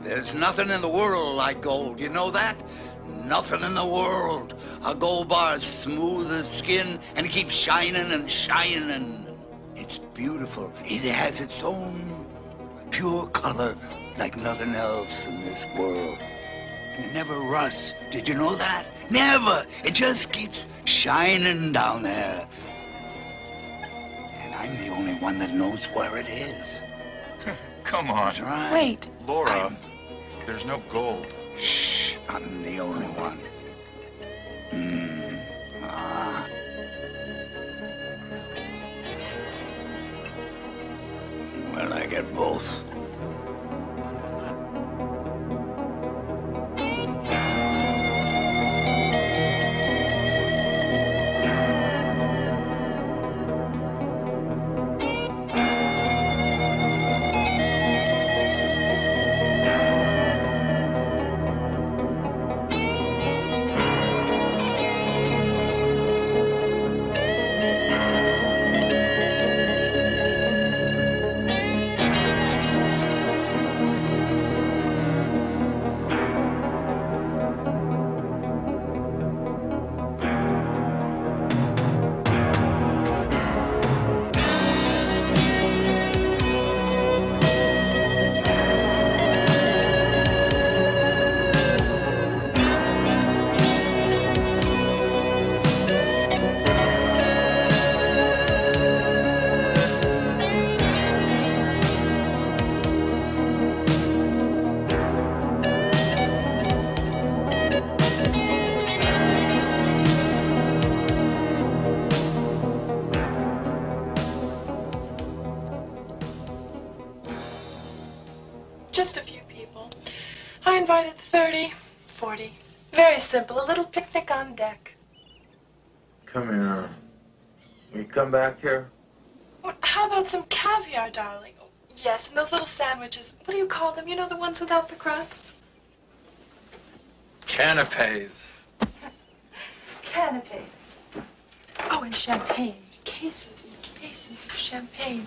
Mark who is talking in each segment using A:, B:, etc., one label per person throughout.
A: There's nothing in the world like gold, you know that? Nothing in the world. A gold bar is smooth as skin and it keeps shining and shining. It's beautiful. It has its own pure color like nothing else in this world. And it never rusts. Did you know that? Never. It just keeps shining down there. And I'm the only one that knows where it is.
B: Come on.
A: That's right.
C: Wait.
B: Laura, there's no gold.
A: Shh, I'm the only one. Well, I get both.
C: Just a few people. I invited 30, 40. Very simple, a little picnic on deck.
D: Come here. Will you come back here?
C: Well, how about some caviar, darling? Oh, yes, and those little sandwiches. What do you call them? You know, the ones without the crusts?
B: Canapes.
C: Canapé. Oh, and champagne. Cases and cases of champagne.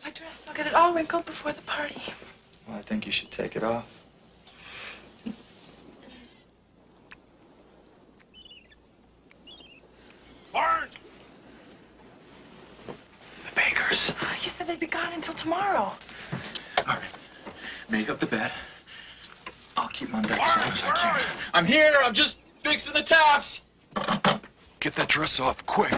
C: My dress, I'll get it all wrinkled before the party.
D: Well, I think you should take it off.
B: Barnes!
D: The bakers.
C: You said they'd be gone until tomorrow.
D: All right. Make up the bed. I'll keep on deck as long as I can. I'm here. I'm just fixing the taps.
B: Get that dress off, quick.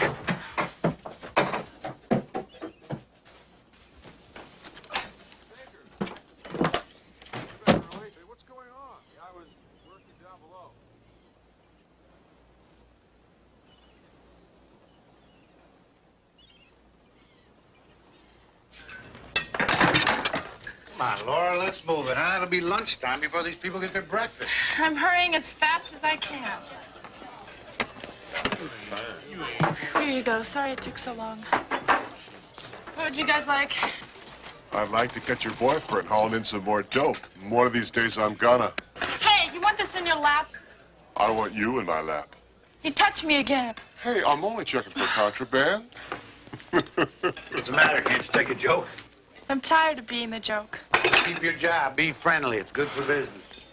E: Come on, Laura, let's move it, huh? It'll be lunchtime before these people get their breakfast.
C: I'm hurrying as fast as I can. Here you go. Sorry it took so long. What would you guys like?
F: I'd like to get your boyfriend hauling in some more dope. One of these days I'm gonna.
C: Hey, you want this in your lap?
F: I want you in my lap.
C: You touch me again.
F: Hey, I'm only checking for contraband.
E: What's the matter? Can't you take a joke?
C: I'm tired of being the joke.
E: Keep your job. Be friendly. It's good for business.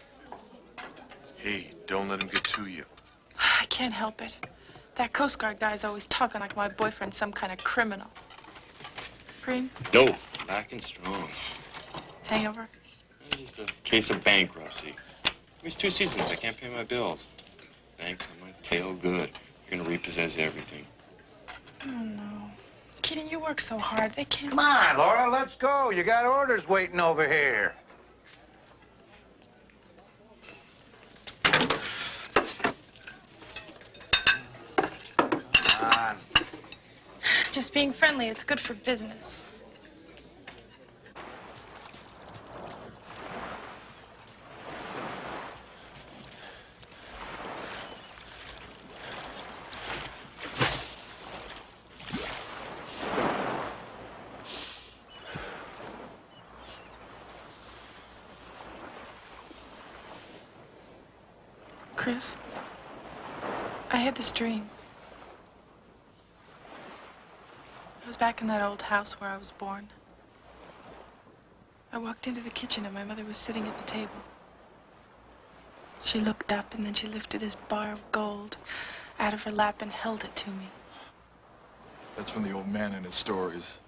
B: Hey, don't let him get to you.
C: I can't help it. That Coast Guard guy's always talking like my boyfriend's some kind of criminal. Green?
G: No, back and strong.
C: Hangover?
G: It's just a case of bankruptcy. It's 2 seasons. I can't pay my bills. Banks on my tail good. You're gonna repossess everything.
C: Oh, no. Kitty, you work so hard. They can't...
E: Come on, Laura, let's go. You got orders waiting over here. Come on.
C: Just being friendly, it's good for business. Chris, I had this dream. I was back in that old house where I was born. I walked into the kitchen and my mother was sitting at the table. She looked up and then she lifted this bar of gold out of her lap and held it to me.
D: That's from the old man and his stories.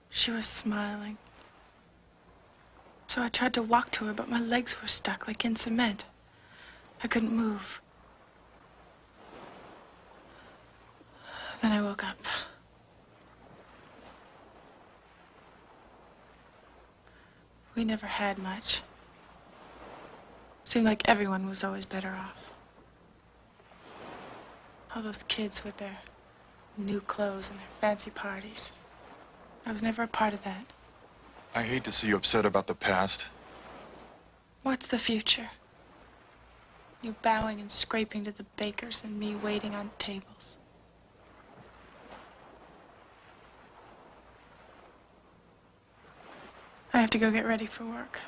C: She was smiling. So I tried to walk to her, but my legs were stuck like in cement. I couldn't move. Then I woke up. We never had much. Seemed like everyone was always better off. All those kids with their new clothes and their fancy parties. I was never a part of that.
D: I hate to see you upset about the past.
C: What's the future? You bowing and scraping to the bakers and me waiting on tables. I have to go get ready for work.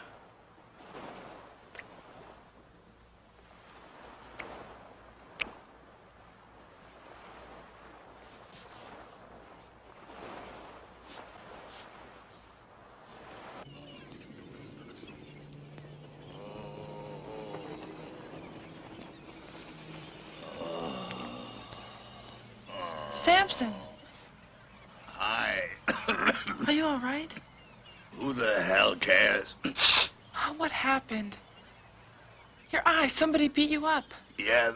C: Samson!
A: Hi.
C: Are you all right?
A: Who the hell cares?
C: Oh, what happened? Your eye, somebody beat you up.
A: Yeah,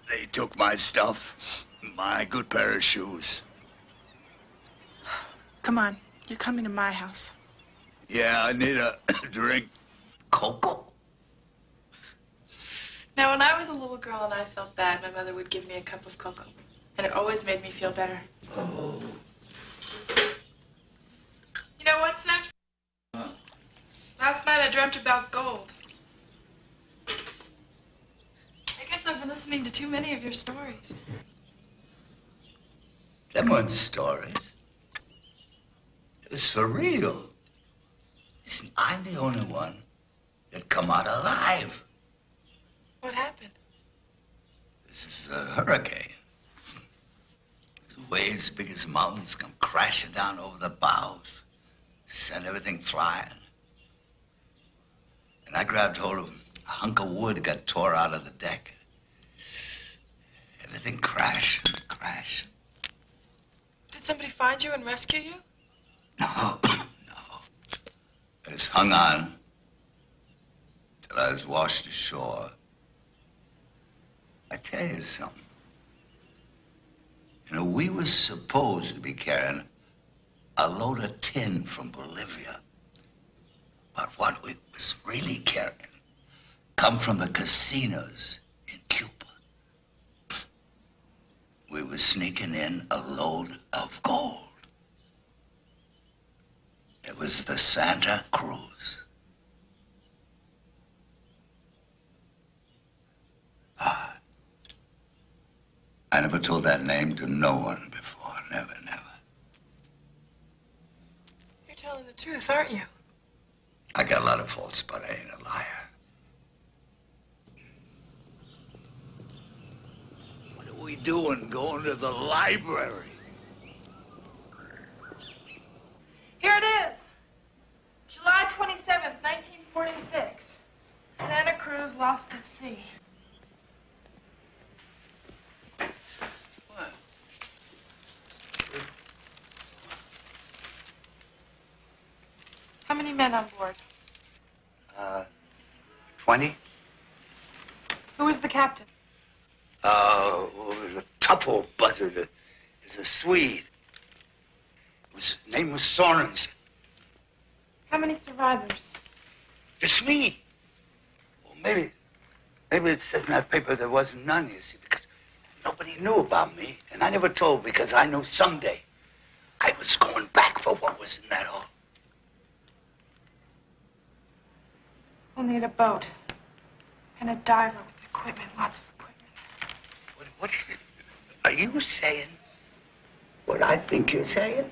A: they took my stuff. My good pair of shoes.
C: Come on, you're coming to my house.
A: Yeah, I need a drink. Cocoa?
C: Now, when I was a little girl and I felt bad, my mother would give me a cup of cocoa. And it always made me feel better.
A: Oh.
C: You know what, Samson? Last night I dreamt about gold. I guess I've been listening to too many of your stories.
A: Them weren't stories. It was for real. Listen, I'm the only one that come out alive.
C: What happened?
A: This is a hurricane. The waves big as mountains come crashing down over the bows, send everything flying. And I grabbed hold of a hunk of wood that got tore out of the deck. Everything crashed and crashed.
C: Did somebody find you and rescue you?
A: No, no. I just hung on till I was washed ashore. I tell you something. You know, we was supposed to be carrying a load of tin from Bolivia. But what we was really carrying come from the casinos in Cuba. We was sneaking in a load of gold. It was the Santa Cruz. Ah. I never told that name to no one before. Never, never.
C: You're telling the truth, aren't you?
A: I got a lot of faults, but I ain't a liar. What are we doing going to the library?
C: Here it is. July 27th, 1946. Santa Cruz lost at sea.
A: What?
C: How many men on board?
A: 20?
C: Who was the captain?
A: A tough old buzzard. He's a Swede. His name was Sorensen.
C: How many survivors?
A: Just me. Well, maybe it says in that paper there wasn't none, you see, because nobody knew about me, and I never told because I knew someday I was going back for what was in that hole.
C: We'll need a boat and a diver with equipment, lots of equipment.
A: What are you saying? What I think you're saying?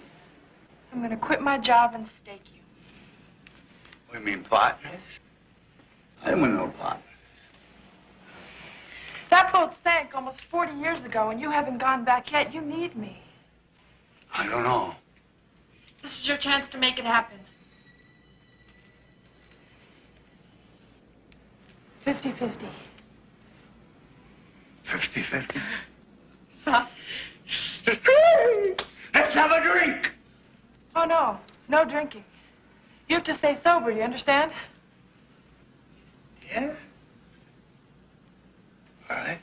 C: I'm going to quit my job and stake you.
A: We mean partners? I don't want no partners.
C: That boat sank almost 40 years ago, and you haven't gone back yet. You need me.
A: I don't know.
C: This is your chance to make it happen. 50-50.
A: 50-50.
C: Huh?
A: Let's have a drink.
C: Oh, no. No drinking. You have to stay sober, you understand?
A: Yeah? All right.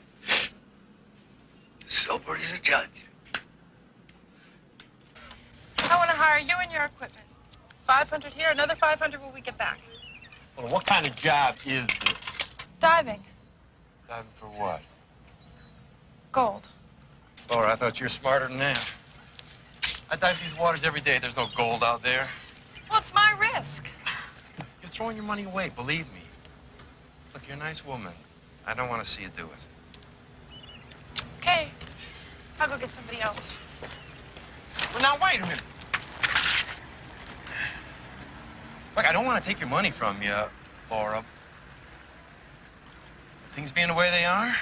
A: Sober as a judge.
C: I want to hire you and your equipment. 500 here, another 500 when we get back.
G: Well, what kind of job is this?
C: Diving.
G: Diving for what?
C: Gold.
G: Laura, I thought you were smarter than that. I dive these waters every day. There's no gold out there.
C: Well, it's my risk.
G: You're throwing your money away, believe me. Look, you're a nice woman. I don't want to see you do it.
C: Okay. I'll go get somebody else.
G: Well, now, wait a minute. Look, I don't want to take your money from you, Laura. Things being the way they are,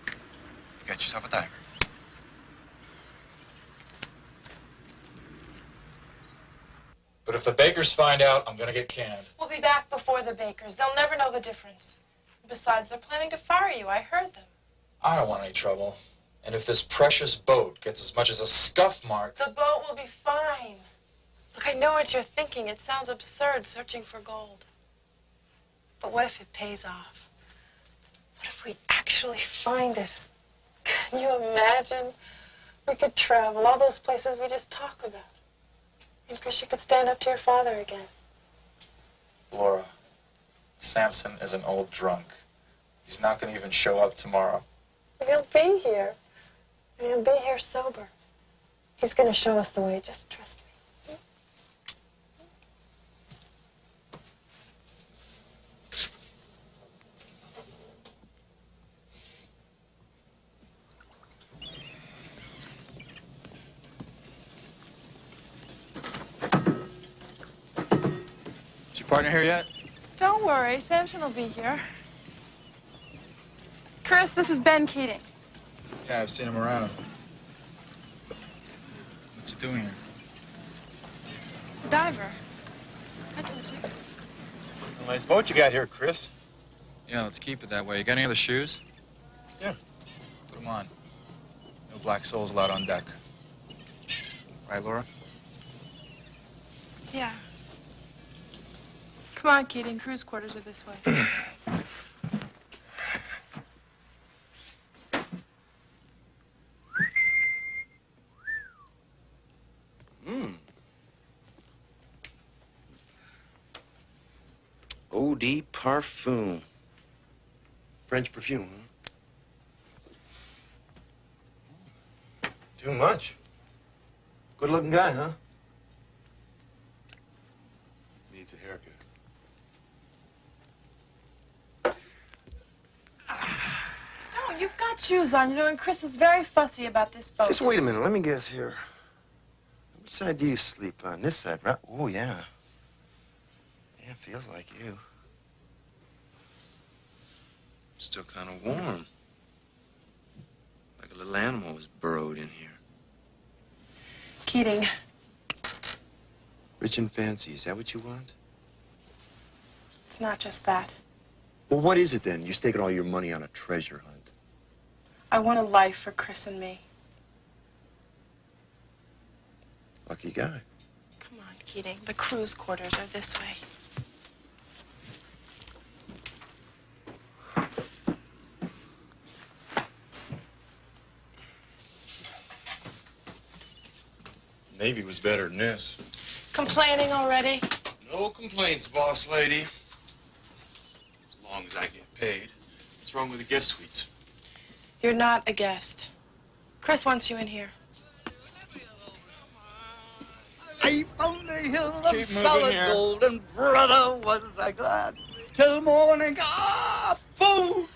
G: you got yourself a diver.
D: But if the bakers find out, I'm gonna get canned.
C: We'll be back before the bakers. They'll never know the difference. Besides, they're planning to fire you. I heard them.
D: I don't want any trouble. And if this precious boat gets as much as a scuff mark...
C: The boat will be fine. Look, I know what you're thinking. It sounds absurd searching for gold. But what if it pays off? What if we actually find it? Can you imagine? We could travel, all those places we just talk about. And Chris, you could stand up to your father again.
D: Laura, Samson is an old drunk. He's not gonna even show up tomorrow.
C: But he'll be here. And he'll be here sober. He's gonna show us the way. Just trust me.
D: Is your partner here yet?
C: Don't worry, Samson will be here. Chris, this is Ben Keating.
D: Yeah, I've seen him around. What's he doing here?
C: Diver. I told you.
G: A nice boat you got here, Chris.
D: Yeah, let's keep it that way. You got any other shoes?
G: Yeah.
D: Put them on. No black souls allowed on deck. Right, Laura?
C: Yeah. Come on, Keating. Cruise quarters are this way.
G: Eau de parfum. French perfume, huh? Too much. Good-looking guy, huh?
B: Needs a haircut.
C: No, you've got shoes on, you know, and Chris is very fussy about this boat.
G: Just wait a minute. Let me guess here. Which side do you sleep on? This side, right? Oh, yeah. Yeah, feels like you. Still kind of warm. Like a little animal was burrowed in here.
C: Keating.
G: Rich and fancy, is that what you want?
C: It's not just that.
G: Well, what is it then? You're staking all your money on a treasure hunt.
C: I want a life for Chris and me.
G: Lucky guy.
C: Come on, Keating. The cruise quarters are this way.
G: Navy was better than this.
C: Complaining already?
G: No complaints, boss lady. As long as I get paid. What's wrong with the guest suites?
C: You're not a guest. Chris wants you in here.
A: I found a hill
G: Keep
A: of
G: moving
A: solid
G: here.
A: gold, and brother, was I glad. Till morning, fool!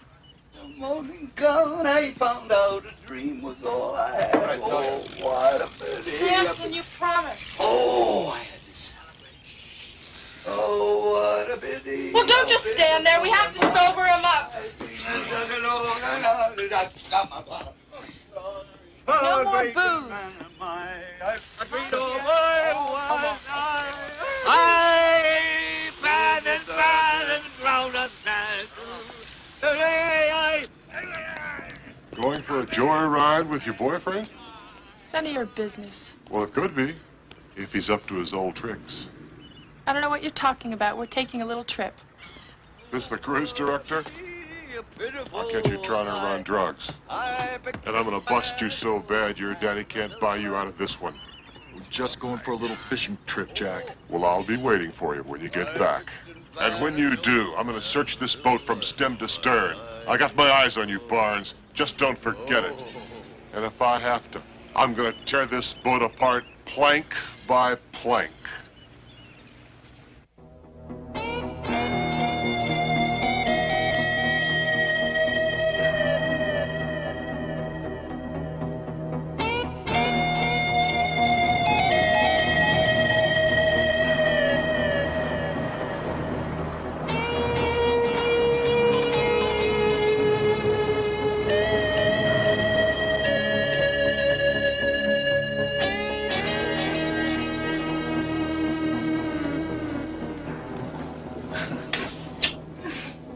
A: Till morning come, I found out a dream was all I had.
D: What'd I tell you?
A: Oh, what a pity.
C: Samson, you promised.
A: Oh, I had to celebrate. Oh, what a pity.
C: Well, don't just stand there. We have to sober him up. No more booze.
A: I bad and drowned
F: joyride with your boyfriend?
C: None of your business.
F: Well, it could be, if he's up to his old tricks.
C: I don't know what you're talking about. We're taking a little trip.
F: This the cruise director? I'll catch you trying to run drugs. And I'm gonna bust you so bad your daddy can't buy you out of this one.
D: We're just going for a little fishing trip, Jack.
F: Well, I'll be waiting for you when you get back. And when you do, I'm gonna search this boat from stem to stern. I got my eyes on you, Barnes. Just don't forget it. And if I have to, I'm gonna tear this boat apart plank by plank.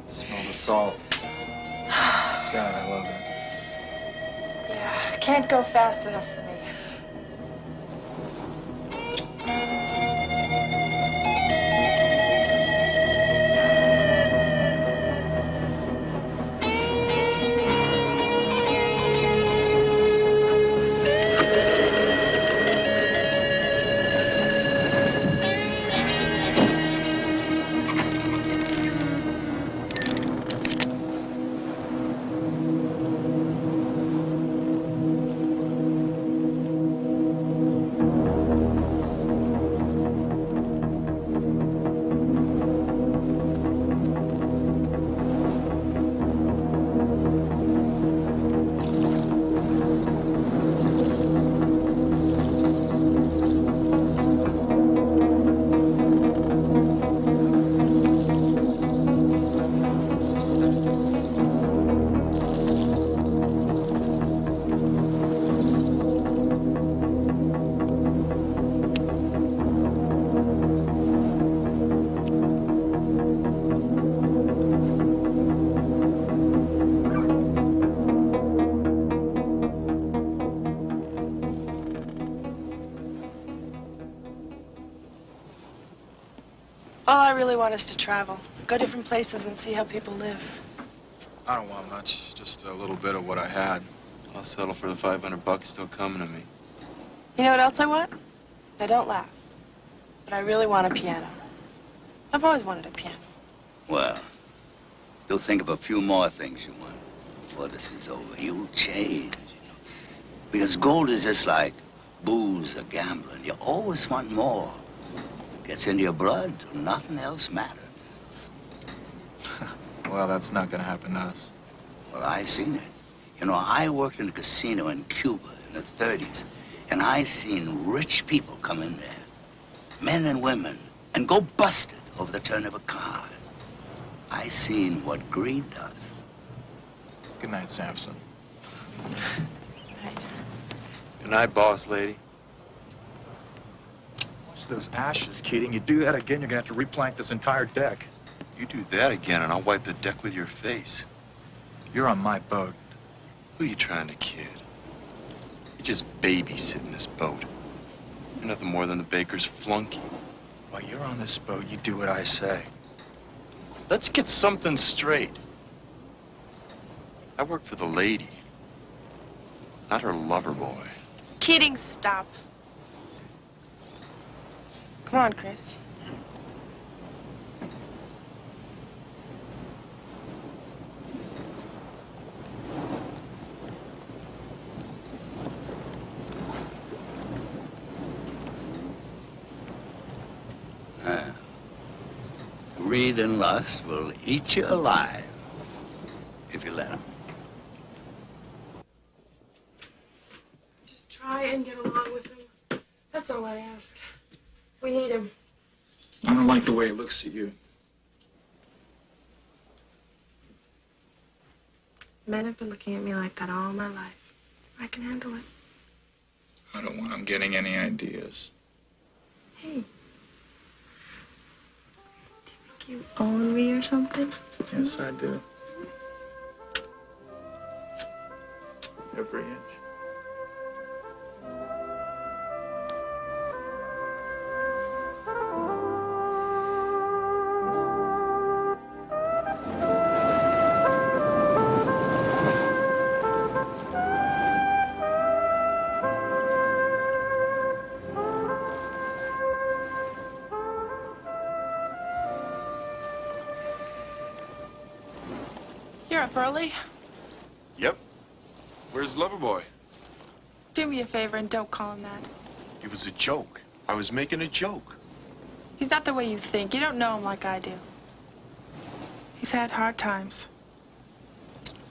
D: Smell the salt. God, I love it.
C: Yeah, can't go fast enough for me. All I really want is to travel, go different places and see how people live.
D: I don't want much, just a little bit of what I had.
G: I'll settle for the $500 still coming to me.
C: You know what else I want? Now don't laugh, but I really want a piano. I've always wanted a piano.
A: Well, you'll think of a few more things you want before this is over. You'll change, you know. Because gold is just like booze or gambling. You always want more. Gets into your blood, nothing else matters.
D: Well, that's not gonna happen to us.
A: Well, I seen it. You know, I worked in a casino in Cuba in the 30s, and I seen rich people come in there, men and women, and go busted over the turn of a card. I seen what greed does.
D: Good night, Samson.
C: Right.
G: Good night, boss lady.
D: Watch those ashes, Keating. You do that again, you're gonna have to replank this entire deck.
G: You do that again, and I'll wipe the deck with your face.
D: You're on my boat.
G: Who are you trying to kid? You're just babysitting this boat. You're nothing more than the baker's flunky.
D: While you're on this boat, you do what I say.
G: Let's get something straight. I work for the lady, not her lover boy.
C: Keating, stop. Come on, Chris.
A: Greed and lust will eat you alive if you let them.
C: Just try and get along with him. That's all I ask. We need him.
D: I don't like the way it looks at you.
C: Men have been looking at me like that all my life. I can handle it.
D: I don't want him getting any ideas.
C: Hey. Do you think you own me or something?
D: Yes, I do. every inch.
C: You're up early.
B: Yep. Where's Loverboy?
C: Do me a favor and don't call him that.
B: It was a joke. I was making a joke.
C: He's not the way you think. You don't know him like I do. He's had hard times.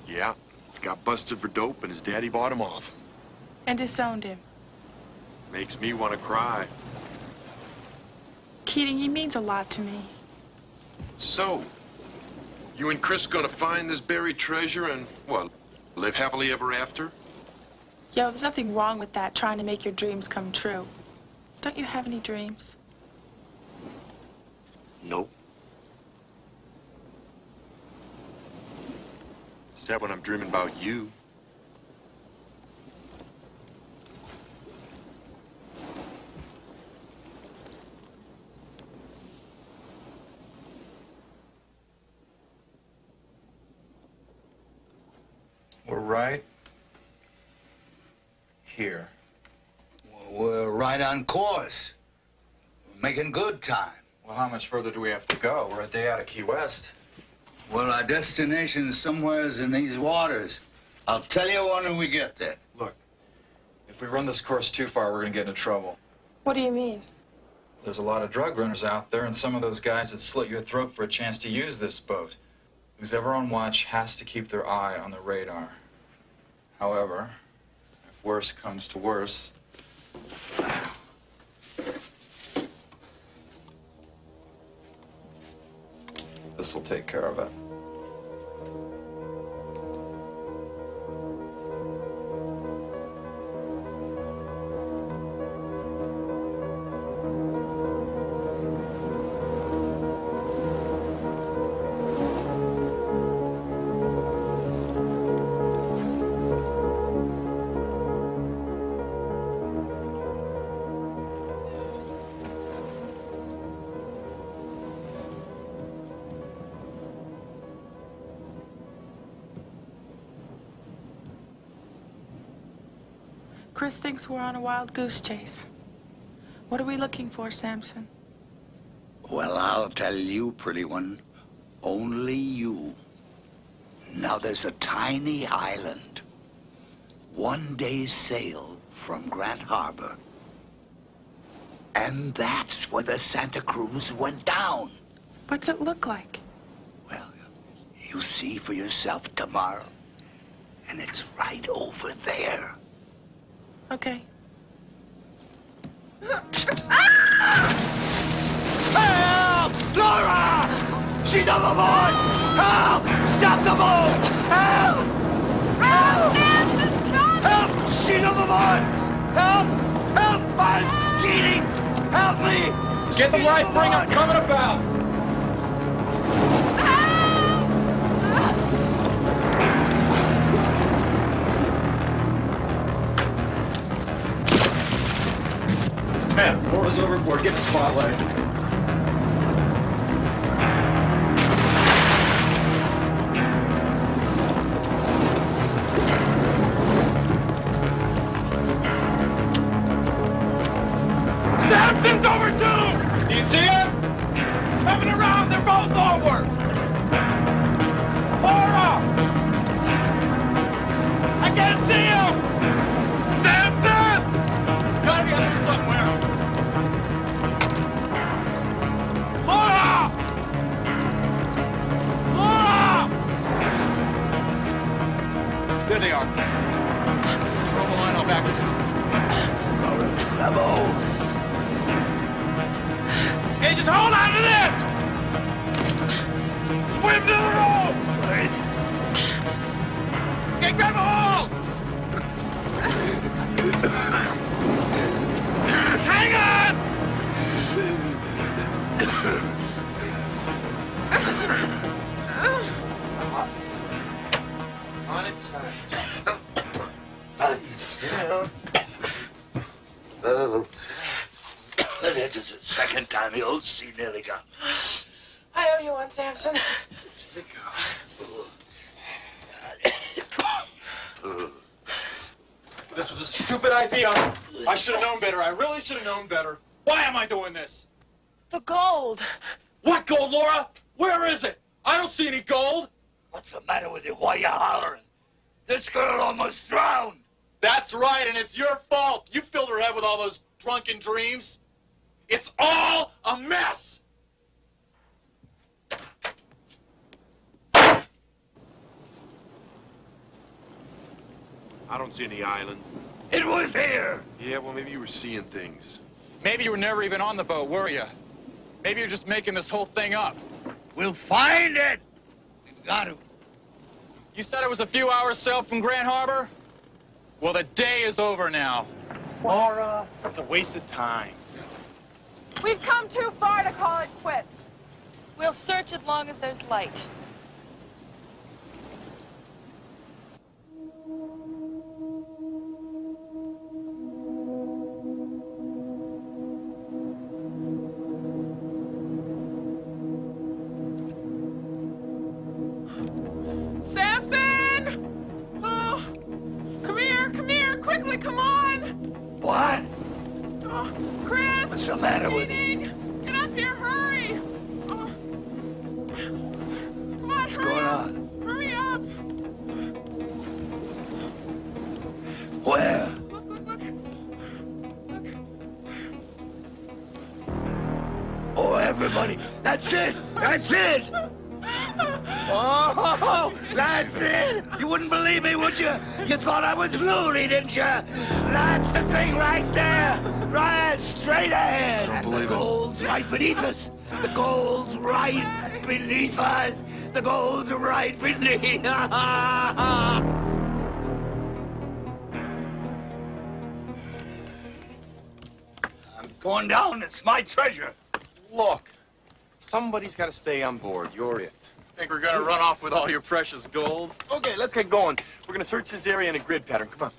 B: Yeah. Got busted for dope and his daddy bought him off.
C: And disowned him.
B: Makes me want to cry.
C: Keating, he means a lot to me.
B: So, you and Chris gonna find this buried treasure and, what, live happily ever after?
C: Yo, there's nothing wrong with that, trying to make your dreams come true. Don't you have any dreams?
B: Nope. Except when I'm dreaming about you.
D: We're right here.
A: We're right on course. We're making good time.
D: Well, how much further do we have to go? We're a day out of Key West.
A: Well, our destination's somewheres in these waters. I'll tell you when we get there.
D: Look, if we run this course too far, we're gonna get into trouble.
C: What do you mean?
D: There's a lot of drug runners out there, and some of those guys that slit your throat for a chance to use this boat. Who's ever on watch has to keep their eye on the radar. However, if worse comes to worse, this will take care of it.
C: Chris thinks we're on a wild goose chase. What are we looking for, Samson?
A: Well, I'll tell you, pretty one. Only you. Now, there's a tiny island. 1 day's sail from Grant Harbor. And that's where the Santa Cruz went down.
C: What's it look like?
A: Well, you'll see for yourself tomorrow. And it's right over there.
C: Okay.
A: Help! Laura! She's overboard! Help! Stop the boat! Help! Help! Help! She's overboard! Help! Help! I'm skeeting! Help me!
D: Get the right thing, I'm coming about! Man, Laura's overboard. Get the spotlight.
A: Samson's over too!
D: Do you see him?
A: Coming around, they're both over! Laura! I can't see him! Samson!
D: Gotta be out here somewhere.
A: Laura! Laura!
D: There they are. Throw the line, I'll back it down.
A: Bravo! Hey, just hold on to this! Swim to the rope! Please. Okay, grab a hold! Hang on!
D: On its side.
A: It is the second time the old sea nearly got me.
C: I owe you one, Samson.
D: This was a stupid idea. I should have known better. I really should have known better. Why am I doing this?
C: The gold.
D: What gold, Laura? Where is it? I don't see any gold.
A: What's the matter with you? Why are you hollering? This girl almost drowned.
D: That's right, and it's your fault. You filled her head with all those drunken dreams. It's all a mess.
B: I don't see any island.
A: It was here.
B: Yeah, well, maybe you were seeing things.
D: Maybe you were never even on the boat, were you? Maybe you're just making this whole thing up.
A: We'll find it. We've got to.
D: You said it was a few hours sail from Grand Harbor? Well, the day is over now. Laura, it's a waste of time.
C: We've come too far to call it quits. We'll search as long as there's light. Samson! Oh, come here, quickly, come on!
A: What?
C: Oh, Chris!
A: What's the matter with
C: you? Get up here, hurry! Oh. Come on,
A: What's going on?
C: Hurry up!
A: Where?
C: Look.
A: Oh, everybody. That's it. That's it. Oh, that's it! You wouldn't believe me, would you? You thought I was loony, didn't you? That's the thing right there! Right straight ahead!
B: I don't believe it.
A: The gold's right beneath us! The gold's right beneath us! The gold's right beneath us! I'm going down. It's my treasure.
G: Look, somebody's got to stay on board. You're it.
D: Think we're gonna run off with all your precious gold?
G: Okay, let's get going. We're gonna search this area in a grid pattern. Come on.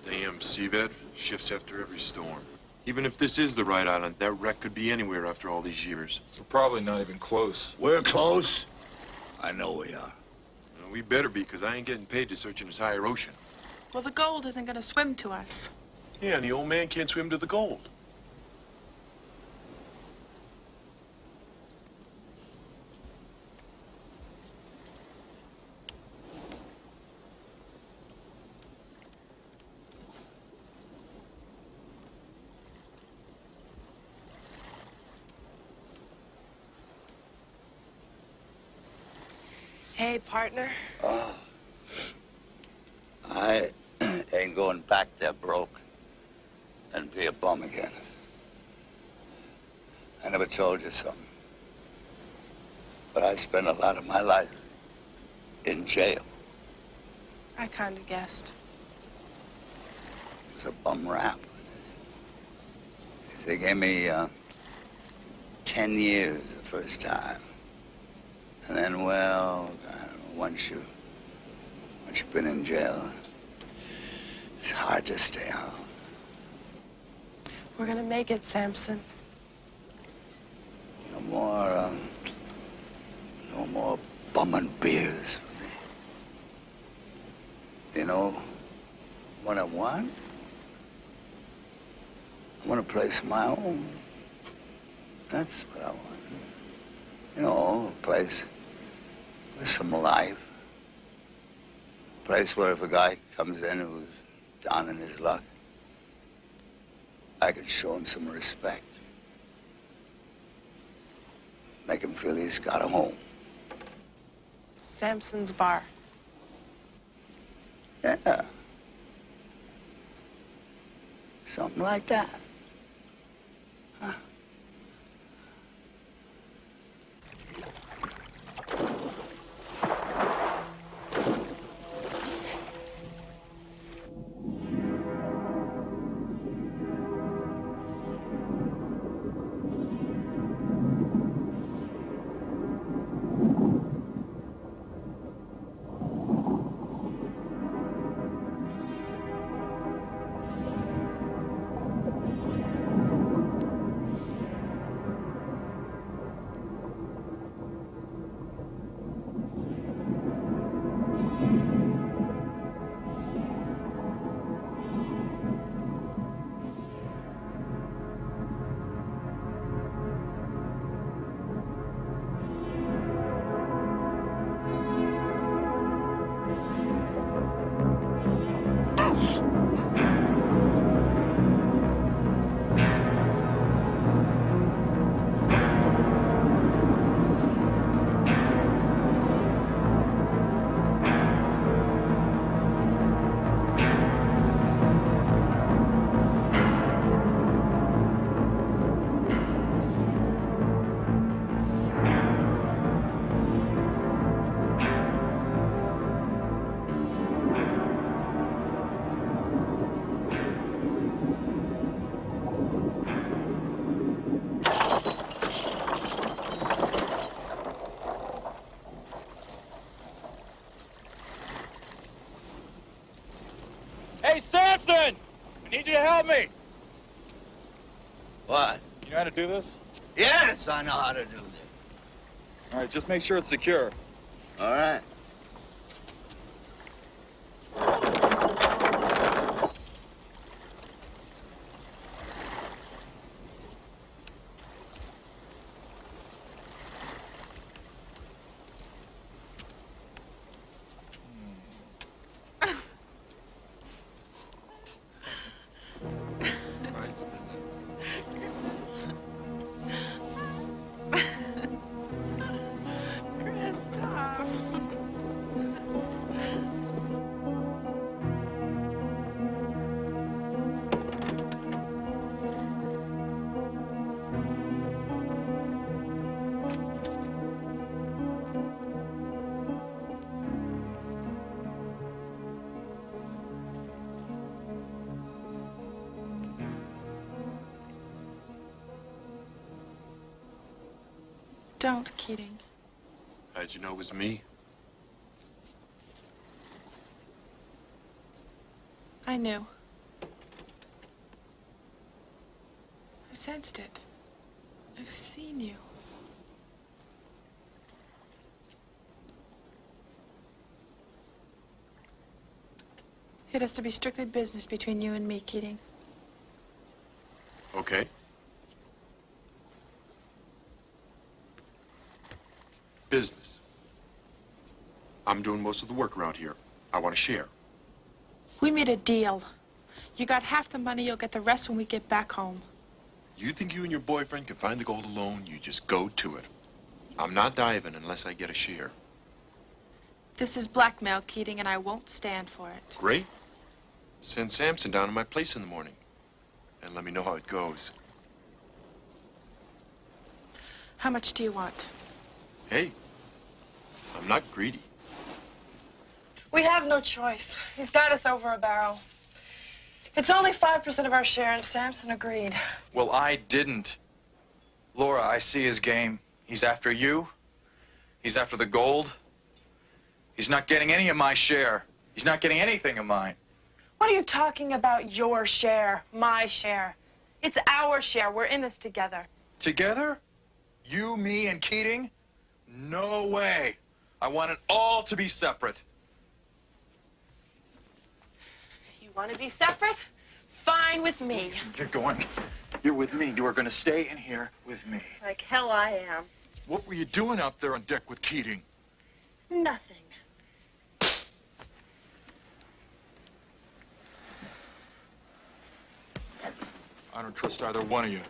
B: Damn seabed shifts after every storm. Even if this is the right island, that wreck could be anywhere after all these years.
D: We're probably not even close.
A: We're close. I know we are.
B: Well, we better be, because I ain't getting paid to search in this higher ocean.
C: Well, the gold isn't going to swim to us.
B: Yeah, and the old man can't swim to the gold.
C: Hey, partner.
A: Oh. I ain't going back there broke and be a bum again. I never told you something. But I spent a lot of my life in jail.
C: I kind of guessed.
A: It was a bum rap. They gave me 10 years the first time. And then, well, I don't know, once you've been in jail, it's hard to stay out.
C: We're gonna make it, Samson.
A: No more bumming beers for me. You know what I want? I want a place of my own. That's what I want. You know, a place with some life. A place where if a guy comes in who's down in his luck, I could show him some respect. Make him feel he's got a home.
C: Samson's Bar.
A: Yeah. Something like that. Huh?
D: Hey, Samson! I need you to help me.
A: What?
D: You know how to do this?
A: Yes, I know how to do this.
D: All right, just make sure it's secure.
A: All right.
C: Don't, Keating.
B: How'd you know it was me?
C: I knew. I sensed it. I've seen you. It has to be strictly business between you and me, Keating.
B: Okay. Business. I'm doing most of the work around here. I want to share.
C: We made a deal. You got half the money, you'll get the rest when we get back home.
B: You think you and your boyfriend can find the gold alone? You just go to it. I'm not diving unless I get a share.
C: This is blackmail, Keating, and I won't stand for it.
B: Great. Send Samson down to my place in the morning. And let me know how it goes.
C: How much do you want?
B: Hey, I'm not greedy.
C: We have no choice. He's got us over a barrel. It's only 5% of our share, and Samson agreed.
D: Well, I didn't. Laura, I see his game. He's after you. He's after the gold. He's not getting any of my share. He's not getting anything of mine.
C: What are you talking about, your share, my share? It's our share. We're in this together.
D: Together? You, me, and Keating? No way. I want it all to be separate.
C: You want to be separate? Fine with me.
D: You're with me. You are going to stay in here with me.
C: Like hell I am.
D: What were you doing out there on deck with Keating?
C: Nothing.
D: I don't trust either one of you.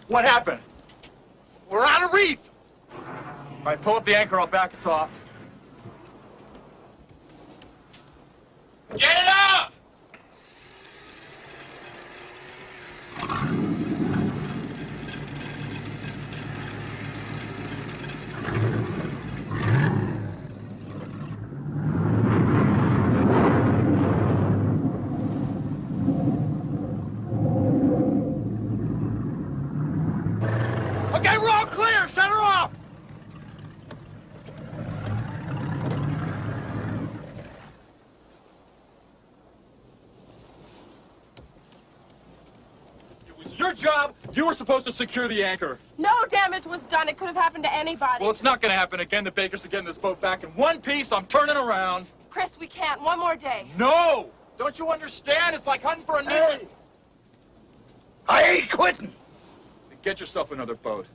H: What happened? We're out of reef! All right, pull up the anchor, I'll back us off. Get it up! Okay, we're all clear! Shut her off! It was your job. You were supposed to secure the anchor.
C: No damage was done. It could have happened to anybody.
H: Well, it's not going to happen again. The Bakers are getting this boat back in one piece. I'm turning around.
C: Chris, we can't. One more day.
H: No! Don't you understand? It's like hunting for a needle.
A: I ain't quitting.
H: Get yourself another boat.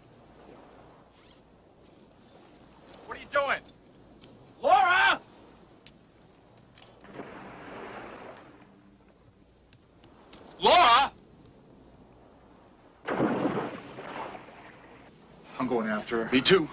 H: What are you doing? Laura! Laura!
D: I'm going after her.
B: Me too.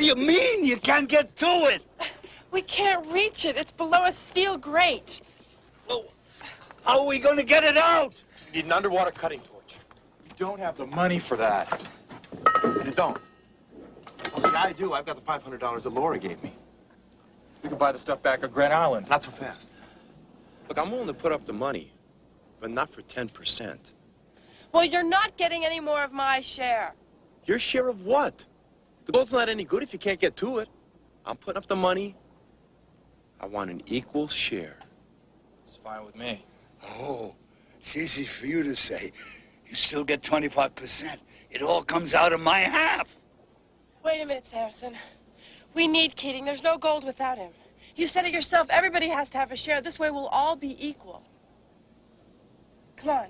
A: do you mean you can't get to it?
C: We can't reach it. It's below a steel grate.
A: Well, how are we going to get it out?
H: You need an underwater cutting torch. You don't have the money for that. You don't. Well, see, I do. I've got the $500 that Laura gave me. We could buy the stuff back at Grand Island. Not so fast.
G: Look, I'm willing to put up the money, but not for 10%.
C: Well, you're not getting any more of my share.
G: Your share of what? The gold's not any good if you can't get to it. I'm putting up the money. I want an equal share.
D: It's fine with me.
A: Oh, it's easy for you to say. You still get 25%. It all comes out of my half.
C: Wait a minute, Samson. We need Keating. There's no gold without him. You said it yourself. Everybody has to have a share. This way we'll all be equal. Come on.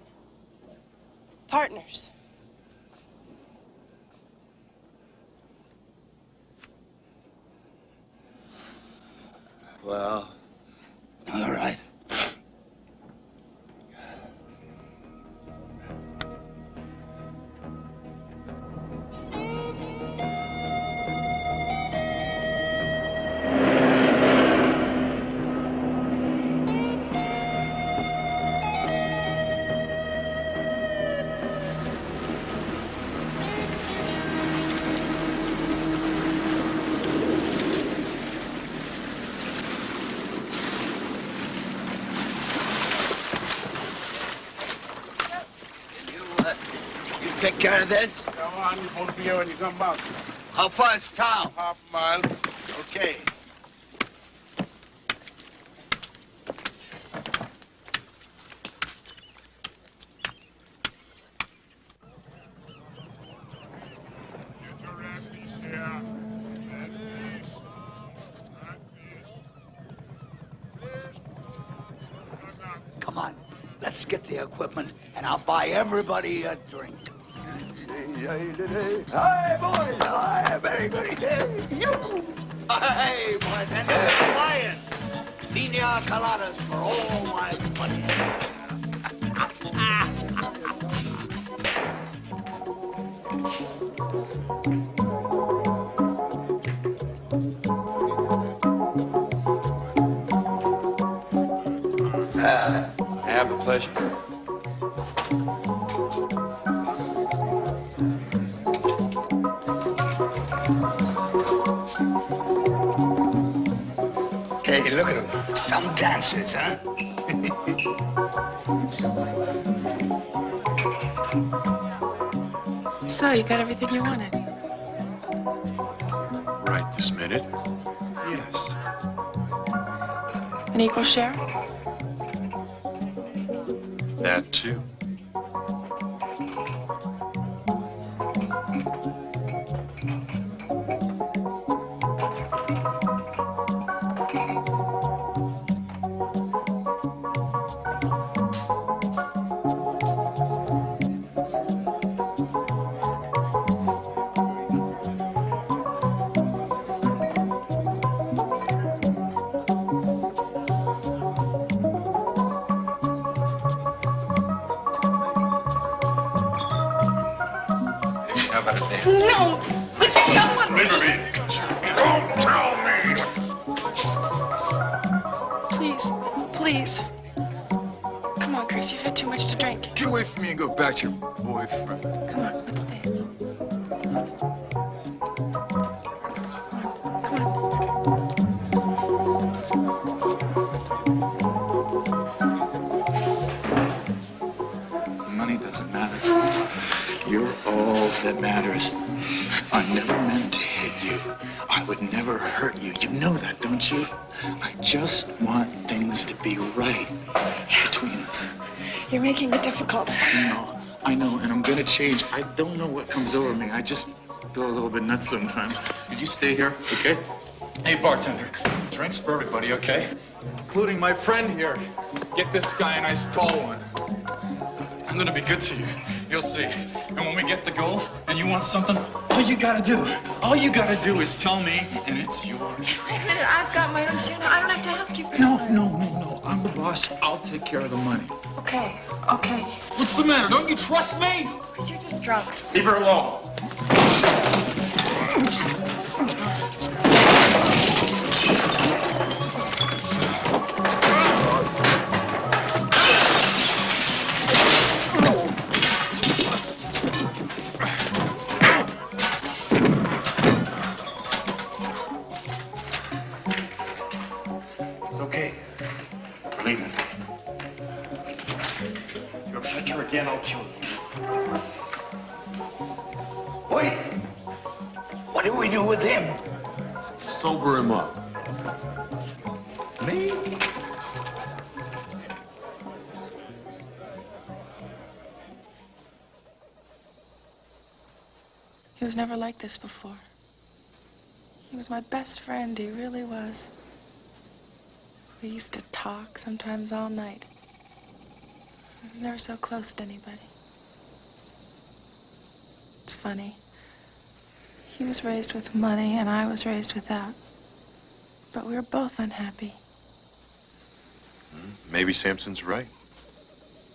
C: Partners.
A: Well, all right. Take care of this?
E: Come on, you hold me here when you come back.
A: How far is town?
E: Half a mile.
A: Okay. Come on, let's get the equipment and I'll buy everybody a drink. Hi, boys. Hi, very good day. You. Hey, boys. And Hawaiian. Pina coladas for all my money.
G: I have the pleasure.
A: Hey, look at them. Some dancers, huh?
C: So, you got everything you wanted?
B: Right this minute? Yes.
C: An equal share?
B: That too.
C: No! Let someone...
F: Leave me. Don't tell me.
C: Please, please. Come on, Chris, you've had too much to drink.
D: Get away from me and go back to your boyfriend.
C: Come on, let's dance. Come on.
D: Money doesn't matter. You're all that matters. I never meant to hit you. I would never hurt you. You know that, don't you? I just want things to be right between us.
C: You're making it difficult.
D: I know, and I'm gonna change. I don't know what comes over me. I just go a little bit nuts sometimes. Could you stay here, okay? Hey, bartender, drinks for everybody, okay? Including my friend here. Get this guy a nice tall one. I'm gonna be good to you. You'll see. And when we get the goal and you want something, all you gotta do is tell me and it's yours.
C: Wait a minute, I've got my own share now. I don't have to ask you for
D: No. I'm the boss. I'll take care of the money.
C: Okay.
D: What's the matter? Don't you trust me?
C: Because you're just drunk.
D: Leave her alone.
E: It's okay. We're leaving.
H: If you upset her again, I'll kill you.
A: Wait! What do we do with him?
B: Sober him up.
A: Me?
C: He was never like this before. He was my best friend, he really was. We used to talk, sometimes all night. I was never so close to anybody. It's funny. He was raised with money, and I was raised without. But we were both unhappy.
B: Maybe Samson's right.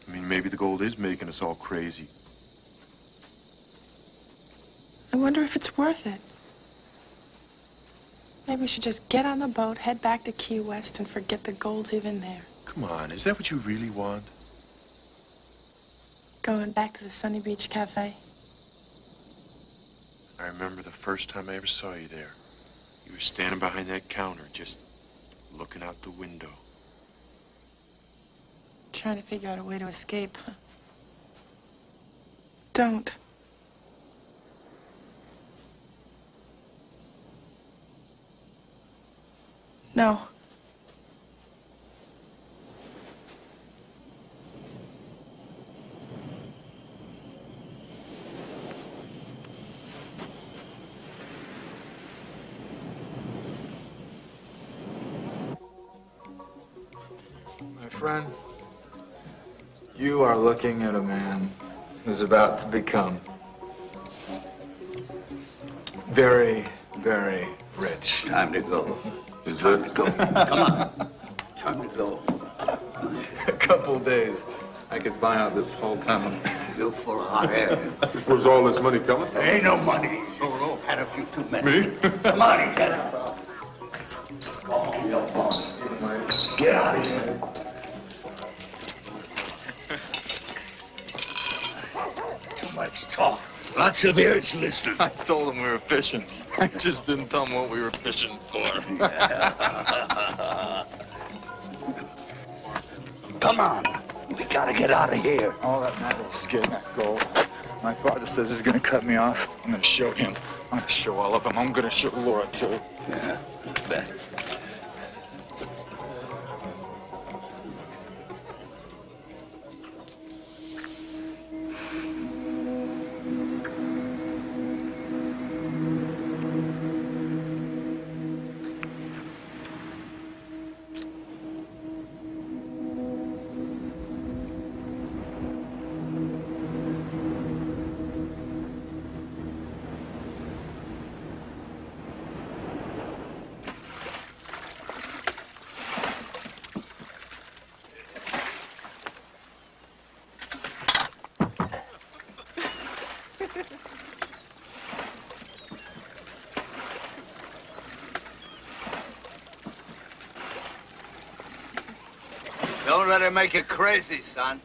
B: I mean, maybe the gold is making us all crazy.
C: I wonder if it's worth it. Maybe we should just get on the boat, head back to Key West, and forget the gold's even there.
B: Come on, is that what you really want?
C: Going back to the Sunny Beach Cafe.
B: I remember the first time I ever saw you there. You were standing behind that counter, just looking out the window.
C: Trying to figure out a way to escape. Don't. No.
D: My friend, you are looking at a man who's about to become very, very rich.
A: Time to go.
F: Is
A: Time
F: it?
A: to go. Come on. Time to go.
D: A couple of days, I could buy out this whole town.
A: Look for hot air.
F: Where's all this money coming from?
A: There ain't no money. Solo had a few too many.
F: Me?
A: Come on, he's got it. Go on, your phone. Get out of here. Too much talk. Lots of ears listening.
D: I told him we were fishing. I just didn't tell him what we were fishing for.
A: Come on. We gotta get out of here.
D: All that matters is getting that gold. My father says he's gonna cut me off. I'm gonna show him. I'm gonna show all of them. I'm gonna show Laura, too.
A: Yeah, bet. Don't let it make you crazy, son.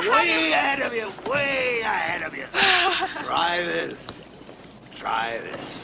A: Way ahead of you, way ahead of you. Try this. Try this.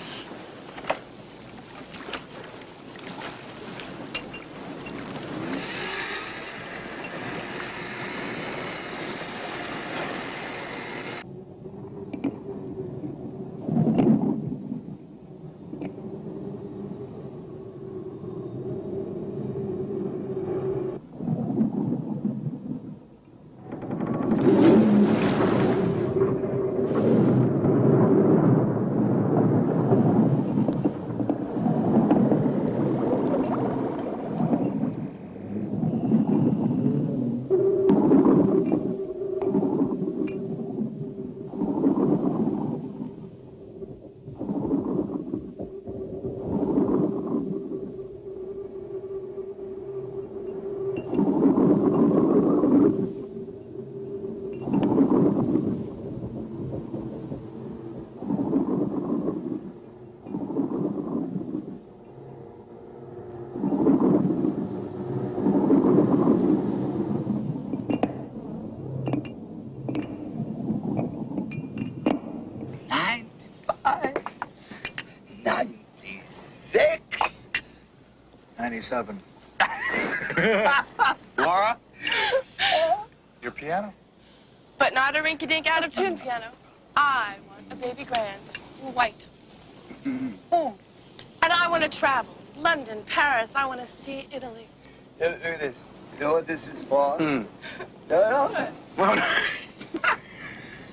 D: Laura? Your piano?
C: But not a rinky-dink out-of-tune piano. I want a baby grand, white. And I want to travel. London, Paris, I want to see Italy.
A: Look at this. You know what this is for? No.
H: Well,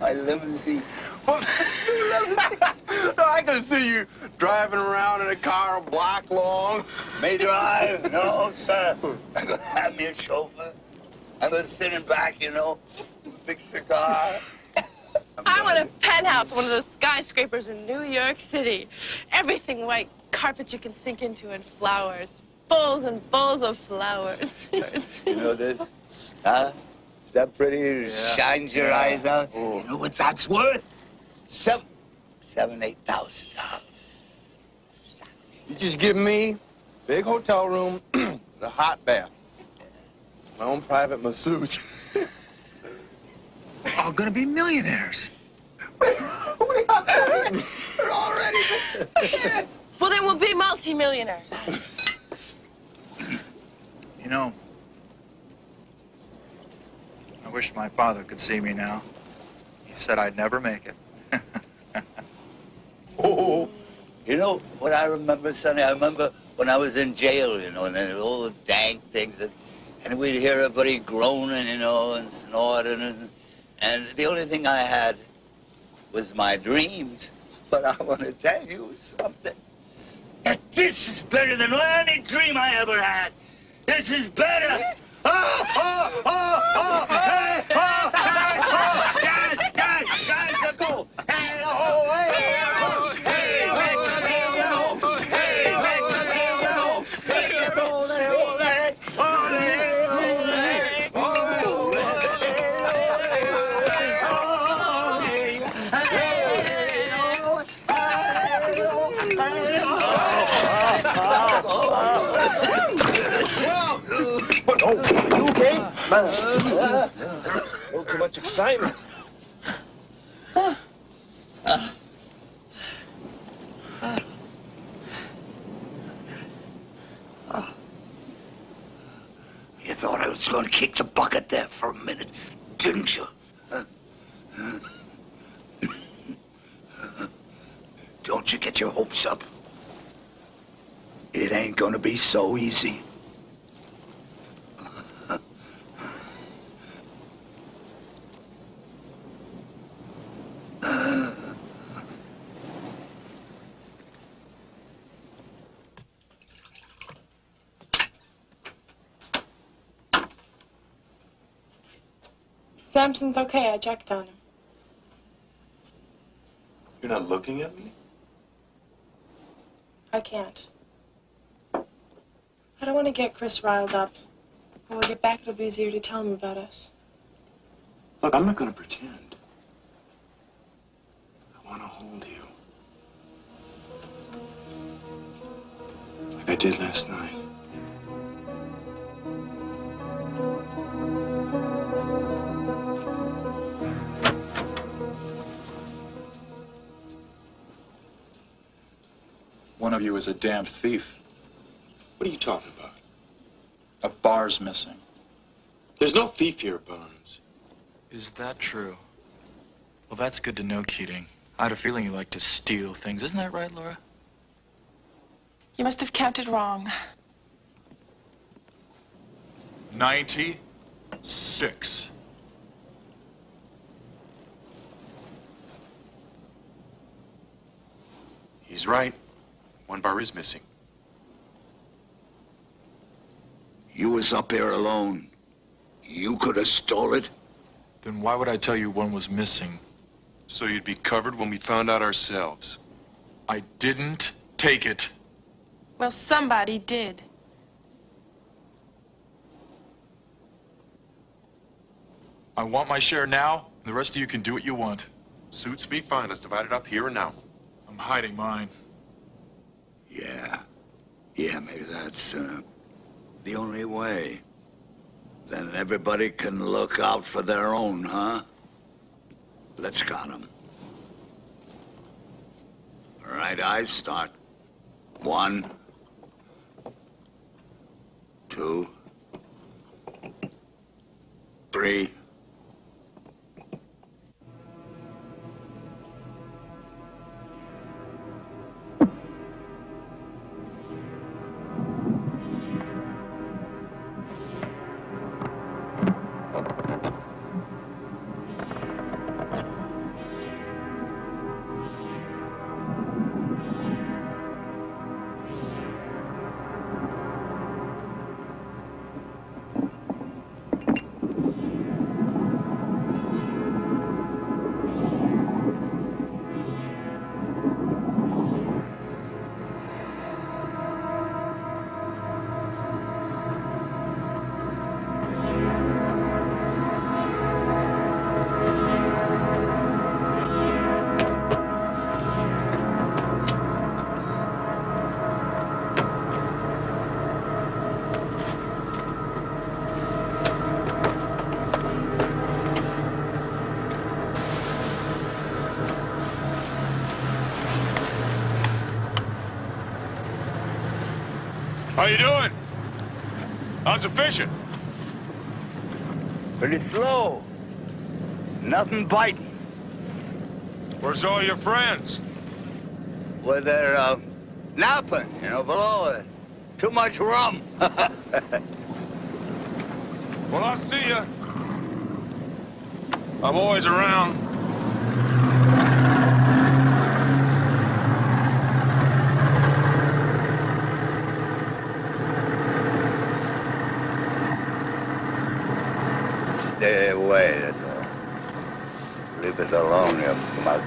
A: My limousine.
H: no, I can see you driving around in a car a block long.
A: May drive? No, sir. I'm going to have me a chauffeur. I'm going to sit in back, you know, fix the car.
C: I want a penthouse, one of those skyscrapers in New York City. Everything white, carpets you can sink into, and flowers. Bowls and bowls of flowers.
A: You know this? Huh? Is that pretty?
D: Yeah.
A: Shines your eyes out.
D: Oh.
A: You know what that's worth? $8,000.
H: You just give me big hotel room, and a hot bath. My own private masseuse.
E: We're all gonna be millionaires.
A: We're already.
C: Well, then we'll be multimillionaires.
D: You know, I wish my father could see me now. He said I'd never make it.
A: Oh, you know what I remember, Sonny? I remember when I was in jail, you know, and then all the dang things, and we'd hear everybody groaning, you know, and snorting, and the only thing I had was my dreams. But I want to tell you something. That this is better than any dream I ever had. This is better. Oh, oh, oh, oh, hey, oh, hey, oh, guys, go. Hey, oh, hey, oh, hey,
H: Oh, you okay? A little too much excitement.
A: You thought I was going to kick the bucket there for a minute, didn't you? Don't you get your hopes up. It ain't gonna be so easy.
C: Samson's okay. I checked on him.
G: You're not looking at me?
C: I can't. I don't want to get Chris riled up. When we get back, it'll be easier to tell him about us.
G: Look, I'm not going to pretend. I want to hold you. Like I did last night.
D: One of you is a damned thief.
G: What are you talking about?
D: A bar's missing.
G: There's no thief here, Barnes.
D: Is that true? Well, that's good to know, Keating. I had a feeling you like to steal things. Isn't that right, Laura?
C: You must have counted wrong.
H: 96.
B: He's right. One bar is missing.
A: You was up here alone. You could have stole it.
D: Then why would I tell you one was missing?
B: So you'd be covered when we found out ourselves.
D: I didn't take it.
C: Well, somebody did.
D: I want my share now, and the rest of you can do what you want.
B: Suits me fine. Let's divide it up here and now.
D: I'm hiding mine.
A: Yeah. Yeah, maybe that's the only way. Then everybody can look out for their own, huh? Let's count them. All right, I start. 1, 2, 3.
F: How you doing? How's the fishing?
A: Pretty slow. Nothing biting.
F: Where's all your friends?
A: Well, they're napping, you know, below. Too much rum.
F: Well, I'll see you. I'm always around.
A: Stay away, that's all. Leave us alone, you mug.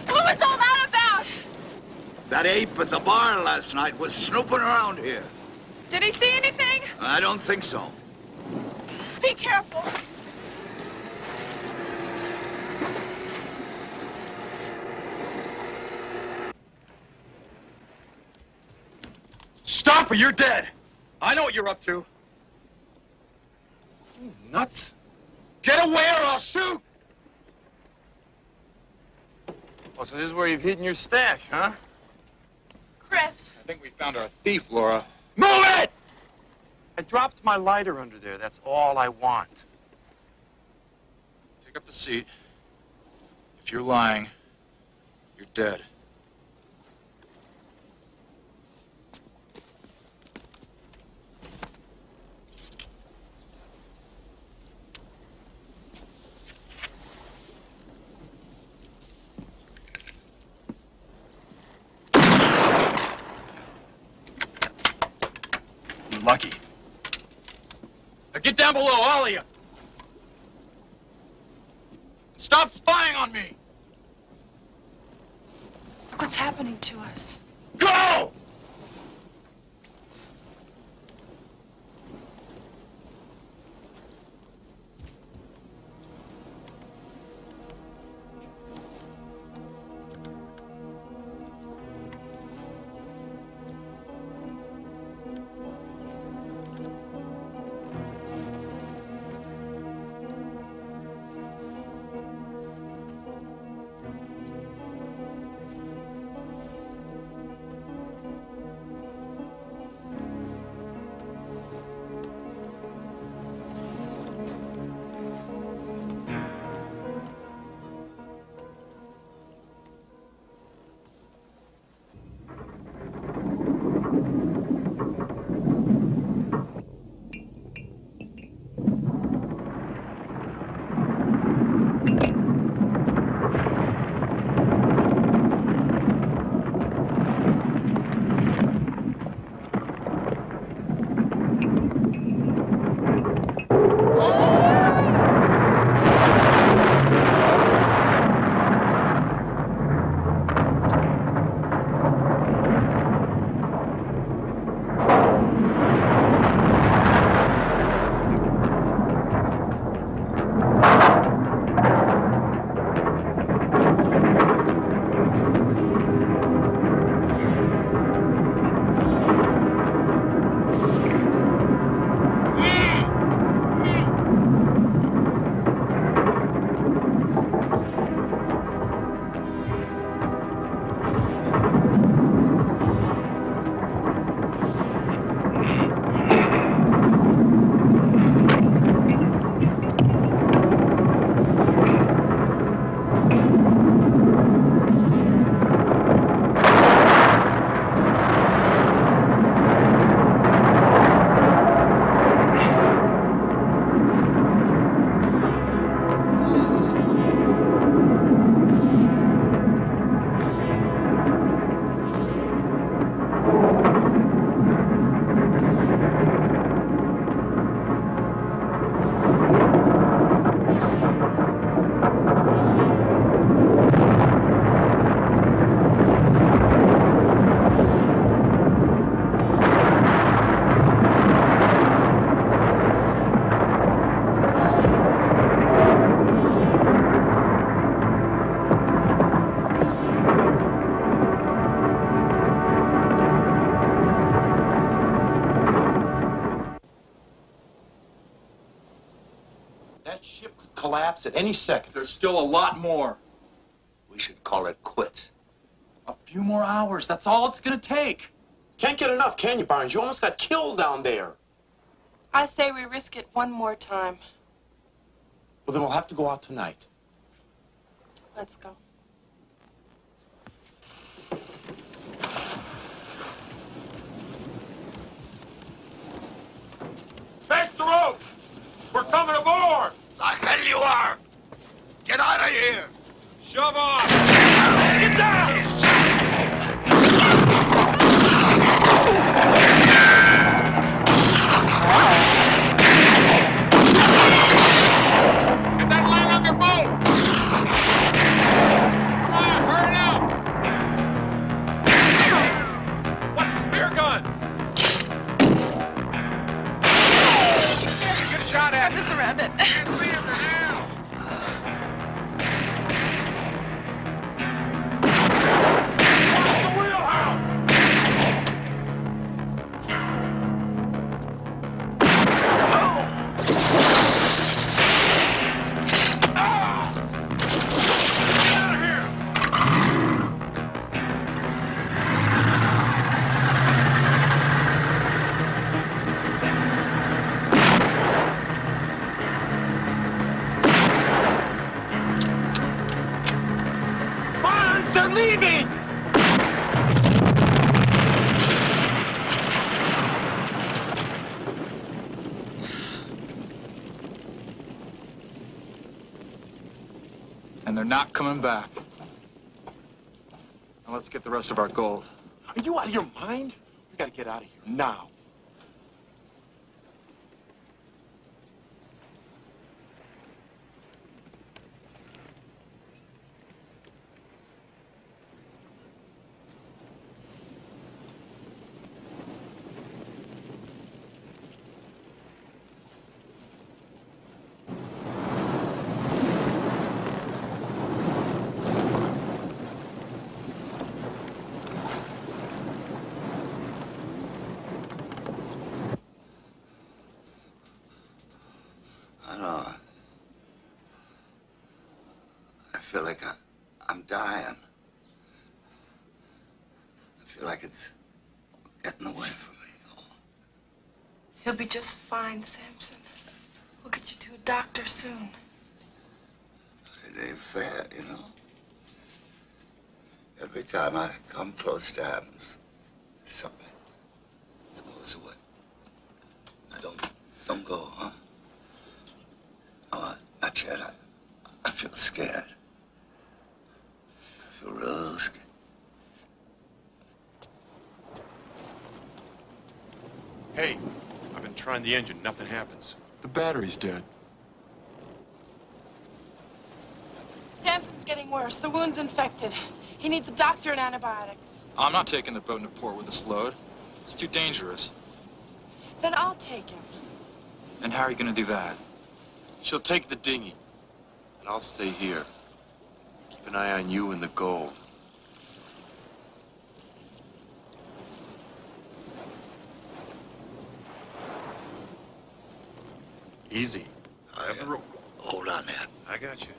C: What was all that about?
A: That ape at the bar last night was snooping around here.
C: Did he see anything?
A: I don't think so.
C: Be careful.
H: Stop or you're dead. I know what you're up to. You nuts. Get away or I'll shoot. Oh, so this is where you've hidden your stash, huh?
C: Chris.
D: I think we found our thief, Laura.
H: Move it! I dropped my lighter under there. That's all I want.
D: Pick up the seat. If you're lying, you're dead. You're lucky. Now get down below, all of you. Stop spying on me!
C: Look what's happening to us.
H: Go! That ship could collapse at any second. There's still a lot more.
A: We should call it quits.
H: A few more hours. That's all it's gonna take. Can't get enough, can you, Barnes? You almost got killed down there.
C: I say we risk it one more time.
H: Well, then we'll have to go out tonight.
C: Let's go.
H: Take the rope! We're coming aboard!
A: The hell you are! Get out of here!
H: Shove off! Get down! Get that line on your boat! Come on, hurry up! What's the spear gun? Get a shot at it!
C: This around it.
H: Can't see him now! I'm leaving!
D: And they're not coming back. Now let's get the rest of our gold.
H: Are you out of your mind? We gotta get out of here now.
A: I feel like I'm dying. I feel like it's getting away from me. Oh.
C: He'll be just fine, Samson. We'll get you to a doctor soon.
A: It ain't fair, you know. Every time I come close to him, something goes away. Now don't go, huh? Oh, not yet. I feel scared. I feel real scared.
B: Hey, I've been trying the engine. Nothing happens.
H: The battery's dead.
C: Samson's getting worse. The wound's infected. He needs a doctor and antibiotics.
D: I'm not taking the boat into port with this load. It's too dangerous.
C: Then I'll take him.
D: And how are you going to do that?
G: She'll take the dinghy, and I'll stay here. Keep an eye on you and the gold.
B: Easy. Have the rope.
A: Hold on there.
B: I got you.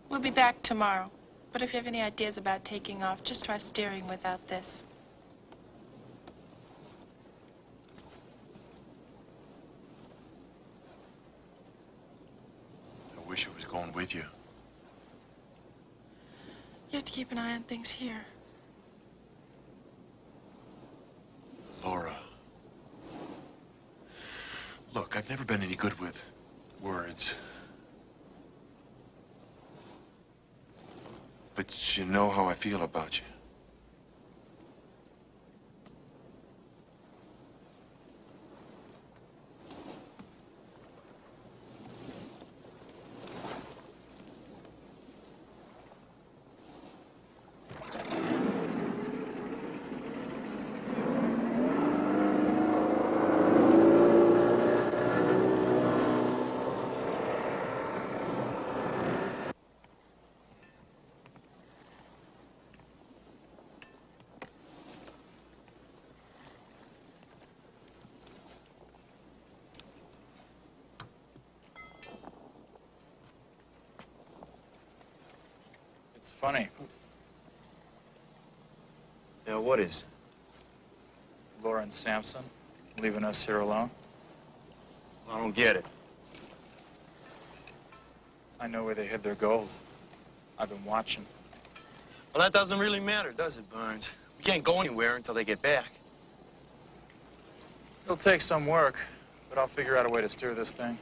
C: We'll be back tomorrow. But if you have any ideas about taking off, just try steering without this.
B: I wish I was going with you.
C: You have to keep an eye on things here.
B: Laura. Look, I've never been any good with words. But you know how I feel about you.
D: It's funny.
G: Now, what is?
D: Laura and Samson leaving us here alone.
G: I don't get it.
D: I know where they hid their gold. I've been watching.
G: Well, that doesn't really matter, does it, Barnes? We can't go anywhere until they get back.
D: It'll take some work, but I'll figure out a way to steer this thing.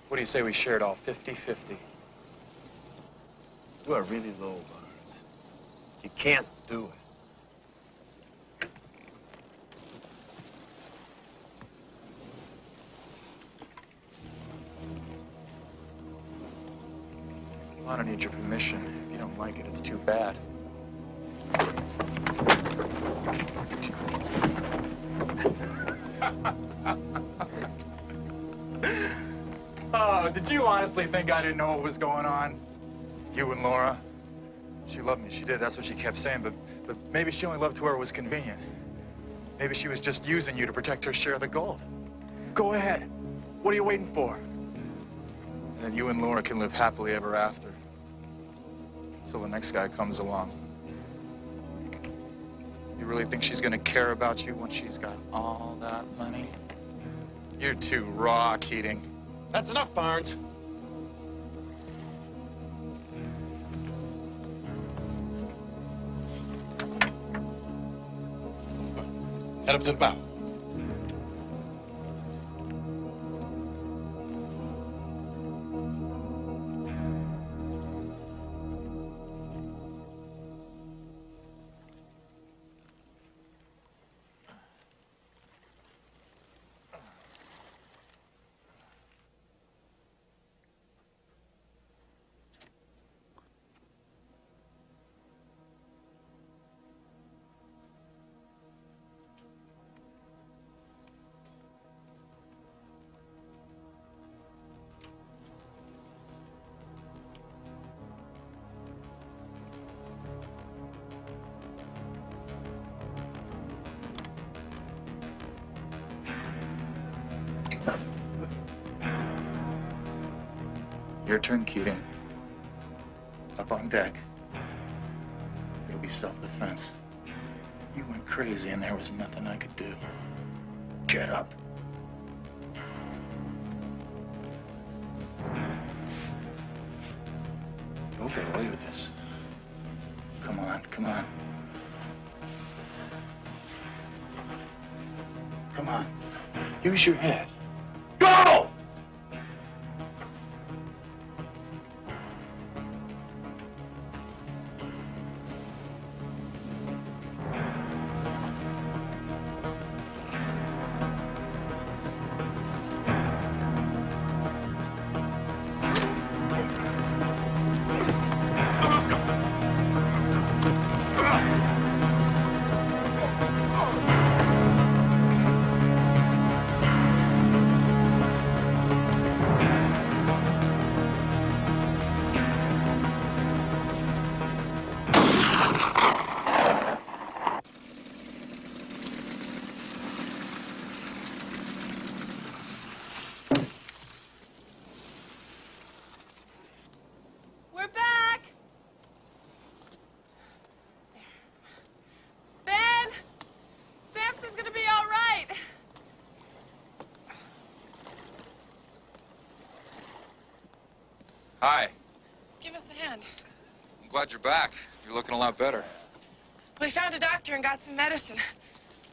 D: What do you say we share it all 50-50?
G: You are really low, Barnes. You can't do it.
D: Well, I don't need your permission. If you don't like it, it's too bad. Oh, did you honestly think I didn't know what was going on? You and Laura? She loved me, she did, that's what she kept saying, but maybe she only loved whoever was convenient. Maybe she was just using you to protect her share of the gold. Go ahead. What are you waiting for? And then you and Laura can live happily ever after. Until the next guy comes along. You really think she's gonna care about you when she's got all that money? You're too raw, Keating.
G: That's enough, Barnes.
E: Head up to the bow.
H: Your turn, Keating. Up on deck. It'll be self-defense. You went crazy and there was nothing I could do. Get up. Don't get away with this. Come on, come on. Come on. Use your head. Go!
C: We're back! Ben! Samson's gonna be all right!
D: Hi.
C: Give us a hand.
D: I'm glad you're back. You're looking a lot better.
C: We found a doctor and got some medicine.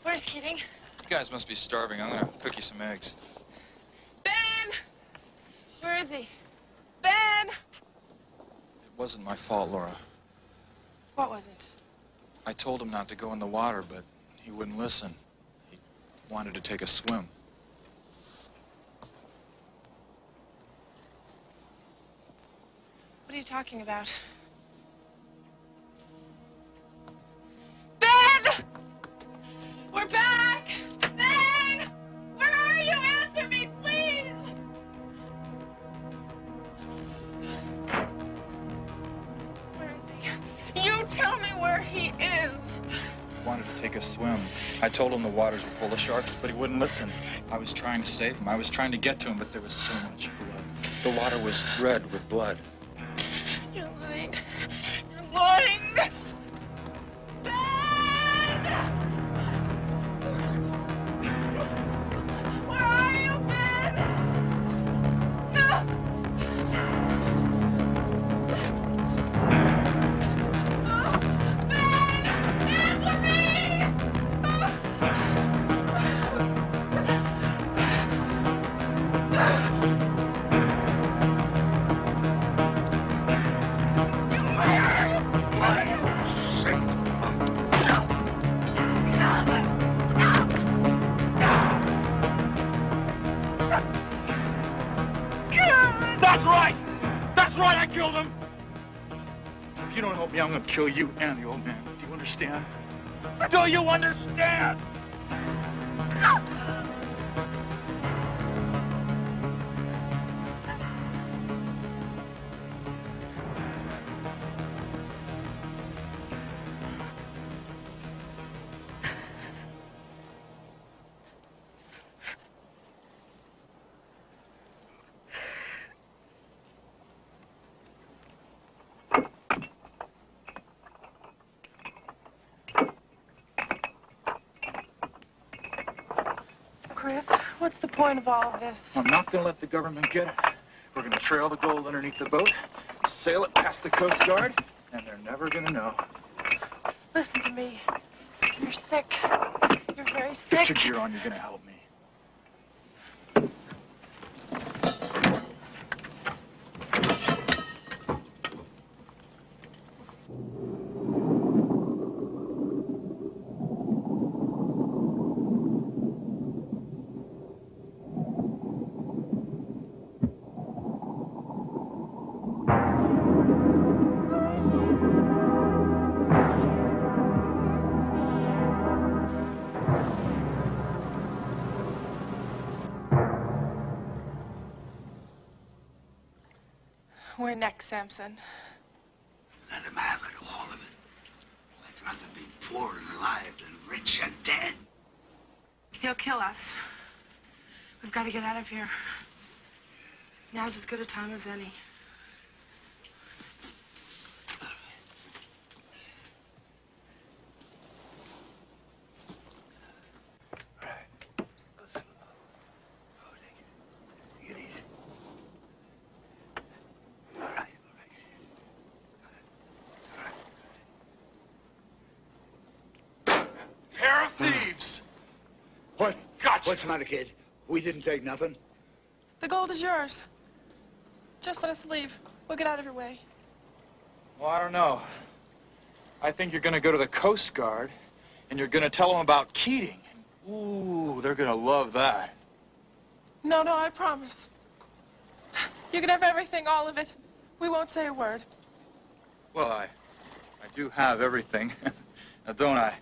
C: Where's Keating?
D: You guys must be starving. I'm gonna cook you some eggs.
C: Ben! Where is he? Ben!
D: It wasn't my fault, Laura.
C: What wasn't?
D: I told him not to go in the water, but he wouldn't listen. He wanted to take a swim.
C: What are you talking about? Ben! We're back! Ben! Where are you? Answer me, please! Where is he? You tell me where he is!
D: He wanted to take a swim. I told him the waters were full of sharks, but he wouldn't listen. I was trying to save him. I was trying to get to him, but there was so much blood. The water was red with blood.
C: You're lying. You're lying! Ben! Where are you, Ben? No! Oh, Ben! Answer me!
H: That's right! That's right, I killed him! If you don't help me, I'm gonna kill you and the old man. Do you understand? Do you understand?
C: Chris, what's the point of all of this?
H: I'm not gonna let the government get it. We're gonna trail the gold underneath the boat, sail it past the Coast Guard, and they're never gonna know.
C: Listen to me. You're sick. You're very
H: Get
C: sick.
H: your gear on, you're gonna help me.
C: Where next, Samson?
A: Let him have it, all of it. I'd rather be poor and alive than rich and dead.
C: He'll kill us. We've got to get out of here. Now's as good a time as any.
H: Pair of thieves!
A: What?
H: Gotcha!
A: What's the matter, kid? We didn't take nothing.
C: The gold is yours. Just let us leave. We'll get out of your way.
H: Well, I don't know. I think you're gonna go to the Coast Guard, and you're gonna tell them about Keating. Ooh, they're gonna love that.
C: No, I promise. You can have everything, all of it. We won't say a word.
H: Well, I do have everything. Now, don't I?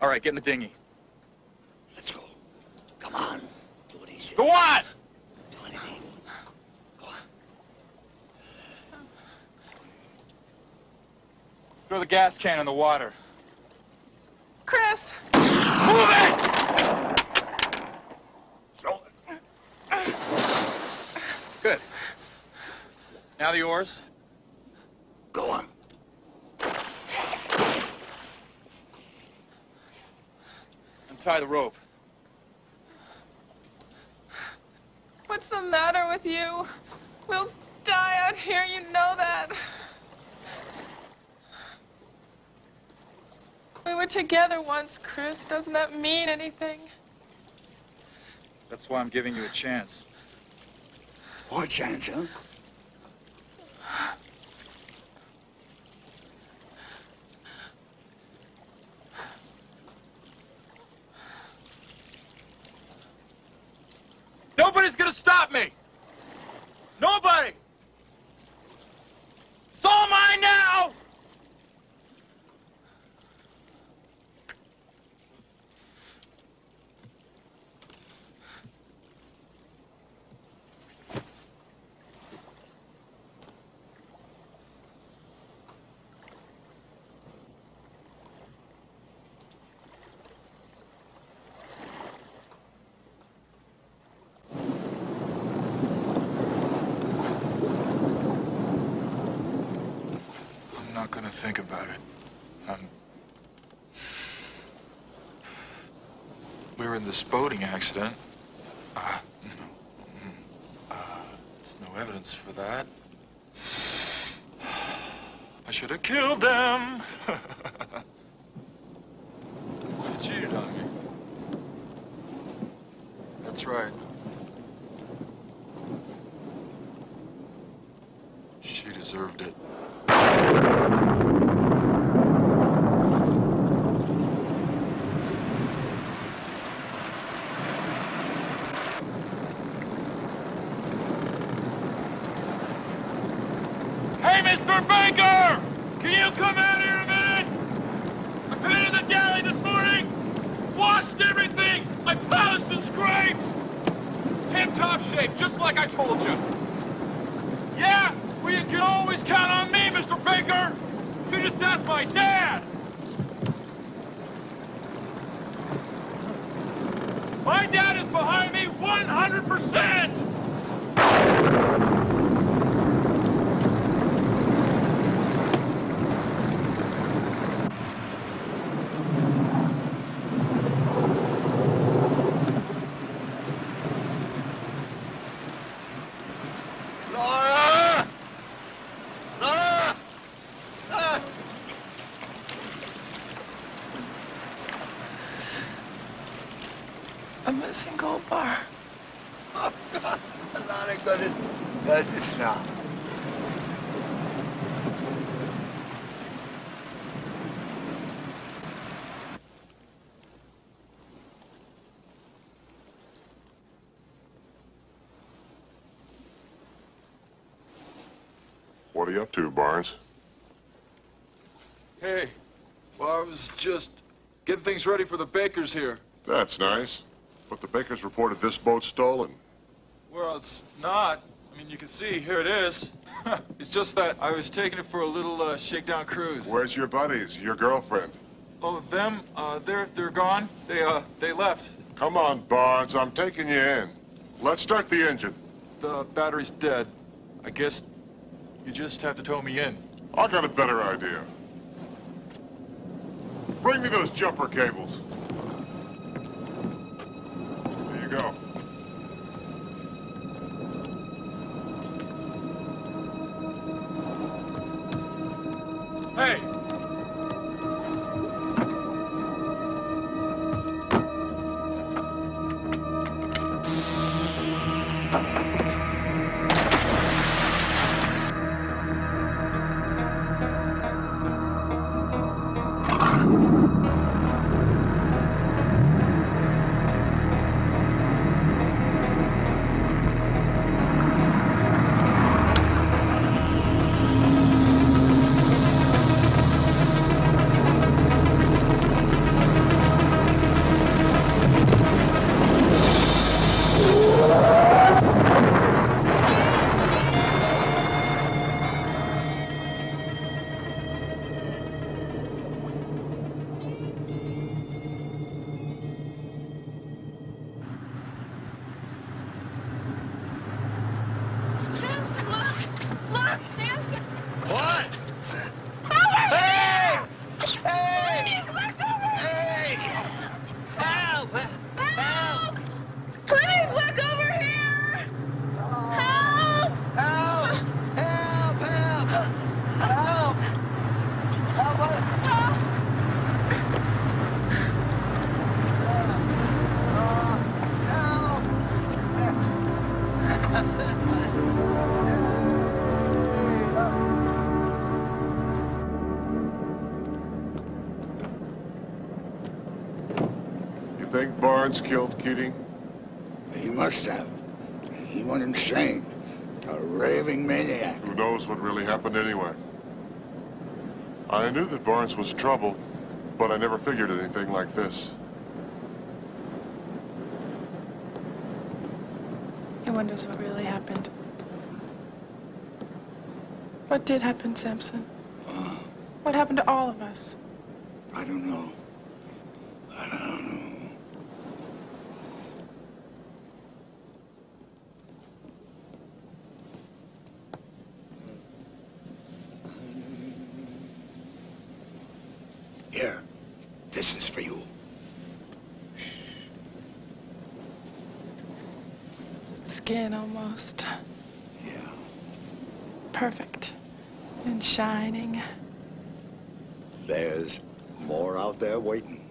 H: All right, get in the dinghy.
A: Let's go. Come on. Do what he says.
H: Go on!
A: Do anything. Go on.
H: Throw the gas can in the water.
C: Chris!
H: Move it!
A: Throw it.
H: Good. Now the oars.
A: Go on.
H: Untie the rope.
C: What's the matter with you? We'll die out here, you know that. We were together once, Chris. Doesn't that mean anything?
H: That's why I'm giving you a chance.
A: What chance, huh?
H: Nobody's gonna stop me! Nobody! It's all mine now!
D: I'm not gonna think about it. We were in this boating accident. There's no evidence for that. I should have killed them. She cheated on me. That's right. She deserved it.
H: Hey, Mr. Baker! Can you come out here a minute? I painted the galley this morning, washed everything, I polished and scraped. Tip-top shape, just like I told you. Yeah, well, you can always count on me, Mr. Baker. You just ask my dad. My dad is behind me 100%.
A: Laura! Laura! Ah!
C: bar.
A: Oh, God. Not a good. That's it now.
F: What are you up to, Barnes?
D: Hey, well, I was just getting things ready for the bakers here.
F: That's nice. But the bakers reported this boat stolen.
D: Well, it's not. I mean, you can see, here it is. It's just that I was taking it for a little shakedown cruise.
F: Where's your buddies, your girlfriend?
D: Oh, them? They're gone. They left.
F: Come on, Barnes, I'm taking you in. Let's start the engine.
D: The battery's dead. I guess you just have to tow me in.
F: I got a better idea. Bring me those jumper cables. There you go.
D: Hey!
F: Think Barnes killed Keating?
A: He must have. He went insane. A raving maniac.
F: Who knows what really happened anyway? I knew that Barnes was trouble, but I never figured anything like this.
C: He wonders what really happened. What did happen, Samson? What happened to all of us?
A: I don't know. I don't know. Here, this is for you.
C: Skin almost.
A: Yeah.
C: Perfect. And shining.
A: There's more out there waiting.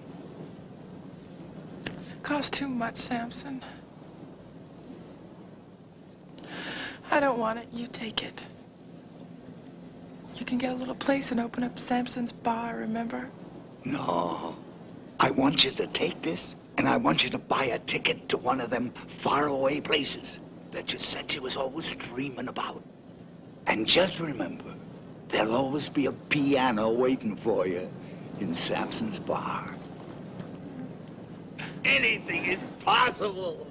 C: Cost too much, Samson. I don't want it. You take it. You can get a little place and open up Samson's bar, remember?
A: No. I want you to take this, and I want you to buy a ticket to one of them faraway places that you said you was always dreaming about. And just remember, there'll always be a piano waiting for you in Samson's bar. Anything is possible.